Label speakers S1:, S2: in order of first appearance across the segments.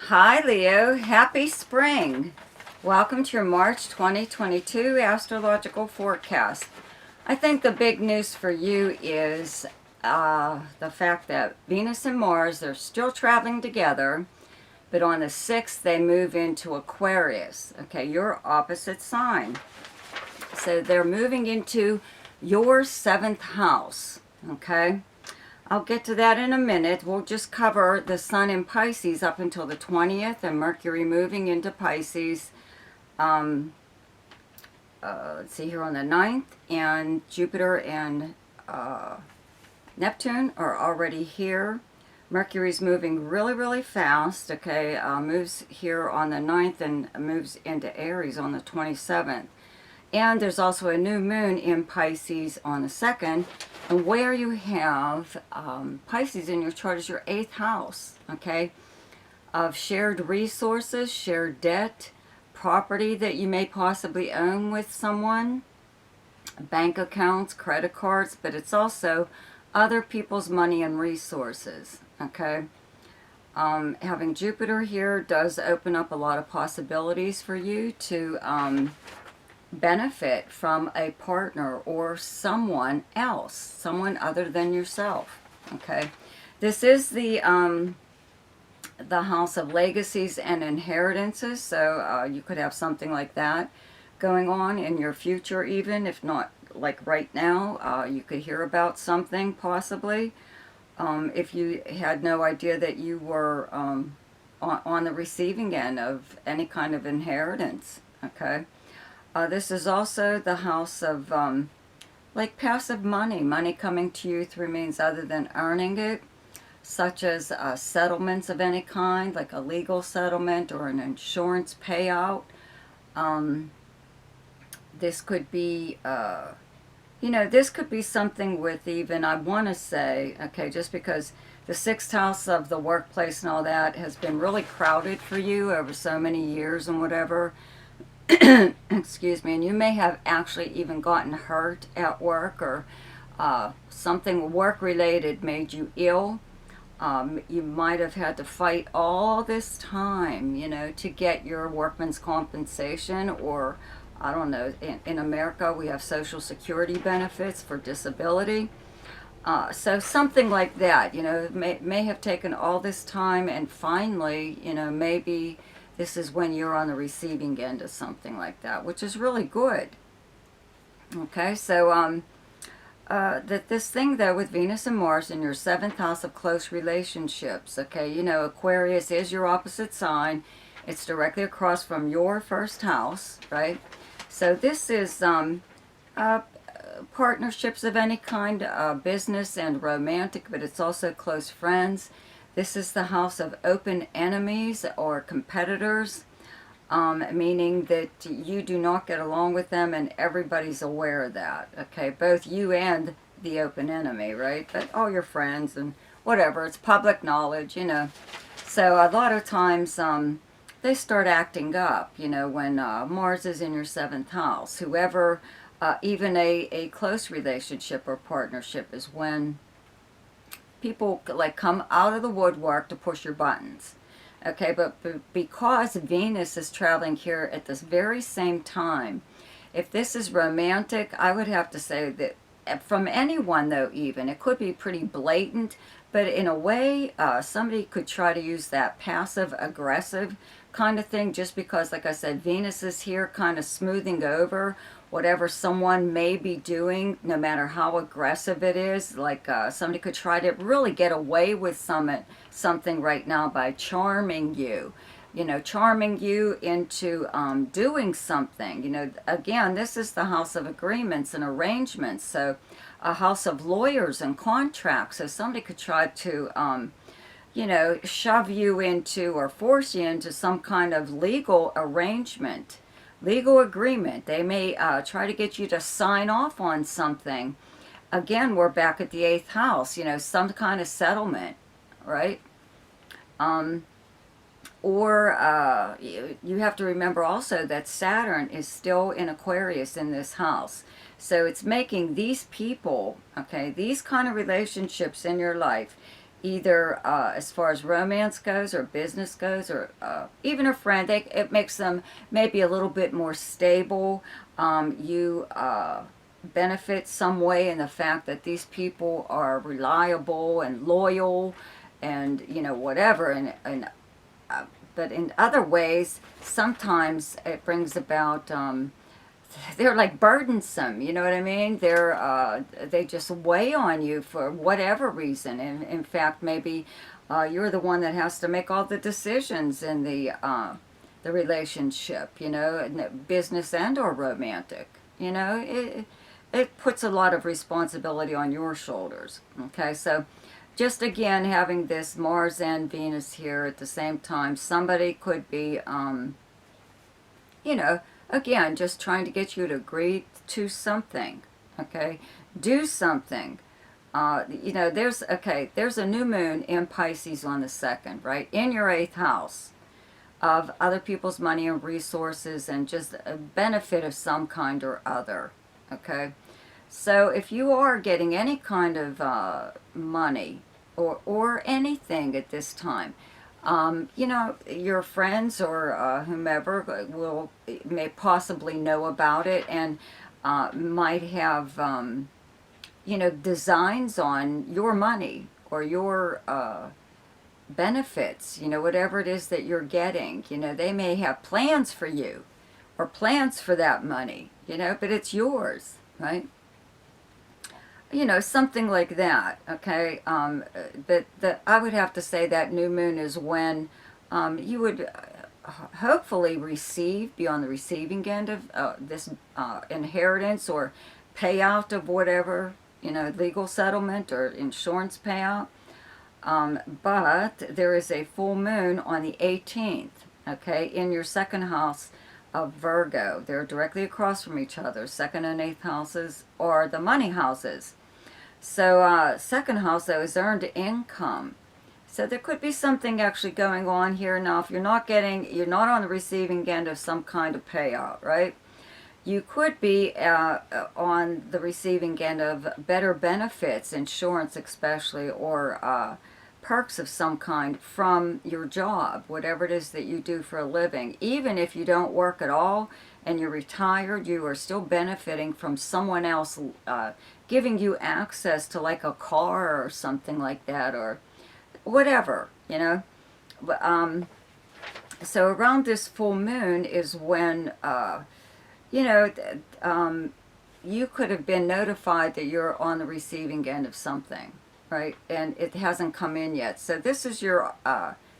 S1: Hi Leo, happy spring. Welcome to your March 2022 astrological forecast. I think the big news for you is the fact that Venus and Mars are still traveling together, but on the 6th they move into Aquarius, okay, your opposite sign. So they're moving into your 7th house, okay? I'll get to that in a minute. We'll just cover the Sun in Pisces up until the 20th and Mercury moving into Pisces. Um, let's see here on the 9th, and Jupiter and Neptune are already here. Mercury's moving really, really fast, okay? Moves here on the 9th and moves into Aries on the 27th. And there's also a new moon in Pisces on the 2nd. And where you have Pisces in your chart is your 8th house, okay? Of shared resources, shared debt, property that you may possibly own with someone, bank accounts, credit cards, but it's also other people's money and resources, okay? Having Jupiter here does open up a lot of possibilities for you to benefit from a partner or someone else, someone other than yourself, okay? This is the house of legacies and inheritances, so you could have something like that going on in your future, even if not like right now. You could hear about something possibly if you had no idea that you were on the receiving end of any kind of inheritance, okay? This is also the house of like passive money coming to you through means other than earning it, such as settlements of any kind, like a legal settlement or an insurance payout. This could be, this could be something with even, I want to say, okay, just because the 6th house of the workplace and all that has been really crowded for you over so many years and whatever. Excuse me, and you may have actually even gotten hurt at work, or something work related made you ill. You might have had to fight all this time, to get your workman's compensation, or I don't know, in America we have Social Security benefits for disability. So something like that, may have taken all this time, and finally, maybe this is when you're on the receiving end of something like that, which is really good. Okay, so that this thing though with Venus and Mars in your 7th house of close relationships, okay, Aquarius is your opposite sign. It's directly across from your 1st house, right? So this is partnerships of any kind, business and romantic, but it's also close friends. This is the house of open enemies or competitors, meaning that you do not get along with them and everybody's aware of that, okay? Both you and the open enemy, right? But all your friends and whatever, it's public knowledge, So a lot of times they start acting up, when Mars is in your 7th house. Whoever, even a close relationship or partnership is when people like come out of the woodwork to push your buttons, okay? But because Venus is traveling here at this very same time, if this is romantic, I would have to say that from anyone though, even it could be pretty blatant, but in a way somebody could try to use that passive aggressive kind of thing, just because, like I said, Venus is here kind of smoothing over whatever someone may be doing, no matter how aggressive it is. Like somebody could try to really get away with something right now by charming you, charming you into doing something. Again, this is the house of agreements and arrangements, so a house of lawyers and contracts. So somebody could try to shove you into or force you into some kind of legal arrangement, legal agreement. They may try to get you to sign off on something. Again, we're back at the 8th house, some kind of settlement, right? Or you have to remember also that Saturn is still in Aquarius in this house. So it's making these people, okay, these kind of relationships in your life, either as far as romance goes or business goes, or even a friend. It makes them maybe a little bit more stable. You benefit some way in the fact that these people are reliable and loyal and, you know, whatever. But in other ways, sometimes it brings about, they're like burdensome, you know what I mean? They just weigh on you for whatever reason. And in fact, maybe you're the one that has to make all the decisions in the relationship, you know, business and or romantic. You know, it puts a lot of responsibility on your shoulders. Okay, so just again having this Mars and Venus here at the same time, somebody could be, you know, again, just trying to get you to agree to something. Okay, do something. You know, there's a new moon in Pisces on the 2nd, right, in your 8th house of other people's money and resources and just a benefit of some kind or other. Okay, so if you are getting any kind of money or anything at this time, you know, your friends or whomever may possibly know about it and might have, you know, designs on your money or your benefits, you know, whatever it is that you're getting. You know, they may have plans for you or plans for that money, you know, but it's yours, right? You know, something like that, okay? But I would have to say that new moon is when you would hopefully be on the receiving end of this inheritance or payout of whatever, you know, legal settlement or insurance payout. But there is a full moon on the 18th, okay, in your 2nd house of Virgo. They're directly across from each other. 2nd and 8th houses are the money houses. So 2nd house, though, is earned income. So there could be something actually going on here. Now, if you're not on the receiving end of some kind of payout, right? You could be on the receiving end of better benefits, insurance especially, or perks of some kind from your job, whatever it is that you do for a living. Even if you don't work at all and you're retired, you are still benefiting from someone else giving you access to like a car or something like that, or whatever, you know. So around this full moon is when, you know, you could have been notified that you're on the receiving end of something, right? And it hasn't come in yet. So this is your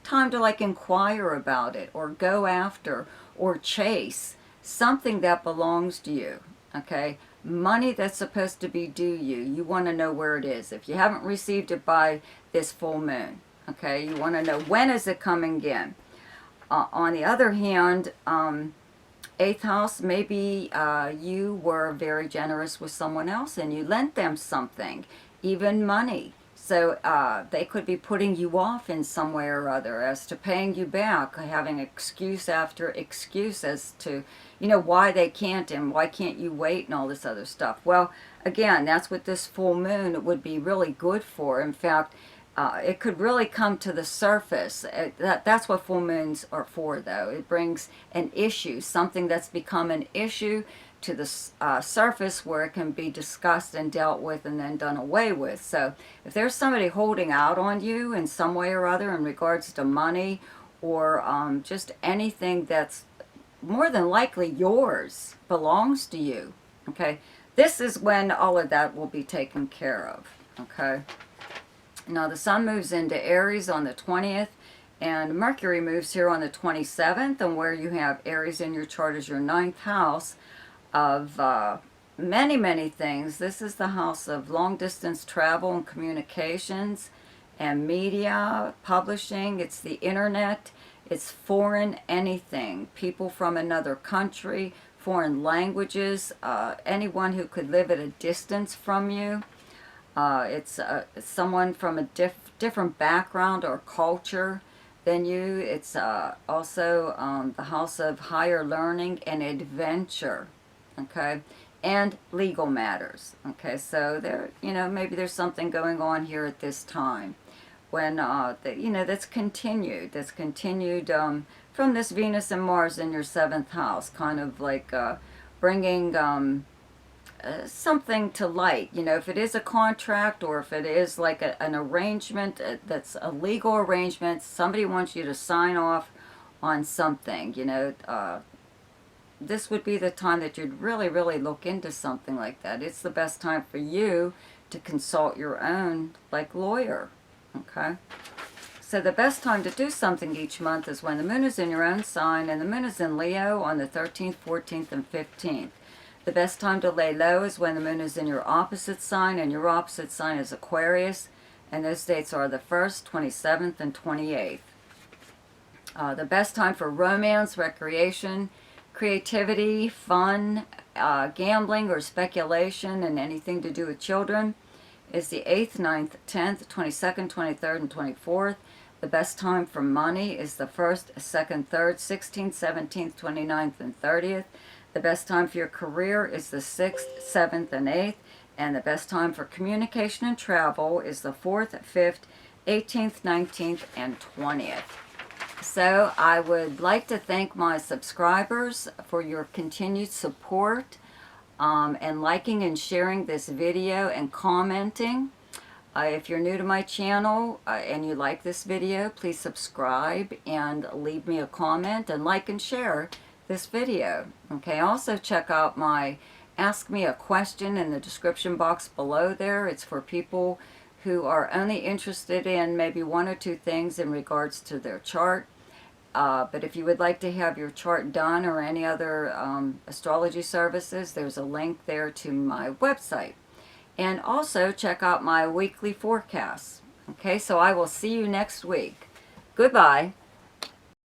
S1: time to like inquire about it or go after or chase something that belongs to you, okay? Money that's supposed to be due you. You want to know where it is. If you haven't received it by this full moon, okay, you want to know when is it coming in. On the other hand, 8th house, maybe you were very generous with someone else and you lent them something, even money. So they could be putting you off in some way or other as to paying you back, having excuse after excuse as to, you know, why they can't and why can't you wait and all this other stuff. Well, again, that's what this full moon would be really good for. In fact, it could really come to the surface. That's what full moons are for, though. It brings an issue, something that's become an issue, to the surface where it can be discussed and dealt with and then done away with. So if there's somebody holding out on you in some way or other in regards to money or just anything that's more than likely yours, belongs to you, okay, this is when all of that will be taken care of, okay? Now the sun moves into Aries on the 20th, and Mercury moves here on the 27th, and where you have Aries in your chart is your 9th house of many, many things. This is the house of long-distance travel and communications and media, publishing. It's the internet. It's foreign anything. People from another country, foreign languages, anyone who could live at a distance from you. It's someone from a different background or culture than you. It's also the house of higher learning and adventure, okay, and legal matters, okay. So there, you know, maybe there's something going on here at this time. when that's continued. That's continued from this Venus and Mars in your seventh house, kind of like bringing something to light. If it is a contract or if it is like an arrangement that's a legal arrangement, somebody wants you to sign off on something. This would be the time that you'd really, really look into something like that. It's the best time for you to consult your own, like, lawyer, okay? So the best time to do something each month is when the moon is in your own sign, and the moon is in Leo on the 13th, 14th, and 15th. The best time to lay low is when the moon is in your opposite sign, and your opposite sign is Aquarius, and those dates are the 1st, 27th, and 28th. The best time for romance, recreation, creativity, fun, gambling or speculation, and anything to do with children is the 8th, 9th, 10th, 22nd, 23rd, and 24th. The best time for money is the 1st, 2nd, 3rd, 16th, 17th, 29th, and 30th. The best time for your career is the 6th, 7th, and 8th. And the best time for communication and travel is the 4th, 5th, 18th, 19th, and 20th. So I would like to thank my subscribers for your continued support and liking and sharing this video and commenting. If you're new to my channel and you like this video, please subscribe and leave me a comment and like and share this video. Okay, also check out my Ask Me a Question in the description box below there. It's for people who are only interested in maybe one or two things in regards to their chart. But if you would like to have your chart done or any other astrology services, there's a link there to my website. And also check out my weekly forecasts. Okay, so I will see you next week. Goodbye.